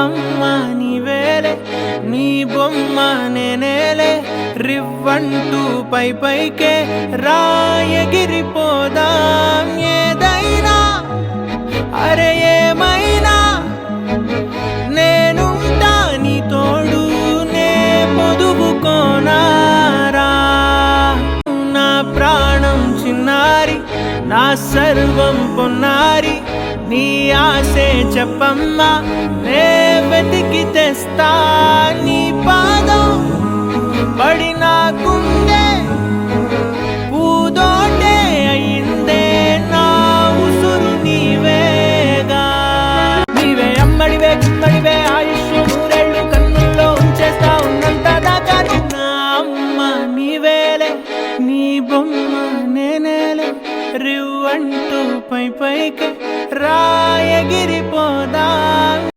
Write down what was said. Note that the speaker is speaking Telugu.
అమ్మ నీవేలే, నీ బొమ్మ నేనేలే, రివ్వంటూ పైకే రాయగిరిపోదాం. ఏదైనా అరే ఏమైనా నేనుంటా నీ తోడు, నే పొదుపుకోనారా. నా ప్రాణం చిన్నారి, నా సర్వం పొన్నారి, నీ ఆశే చెప్పమ్మా, నే వెతికి తెస్తా. నీ పాదం పడి నా గుండె పూదోటే అయిందే, నా ఉసురు నీవేగా. నీవే అమ్మడివే గుమ్మడివే, ఆయుష్ నూరేళ్ళు కన్నుల్లో ఉంచేస్తా ఉన్నంత దాకా. నా అమ్మ నీవేలే, నీ బొమ్మ నేనేలే, రివ్వంటూ పైకే రాయగిరిపోదా.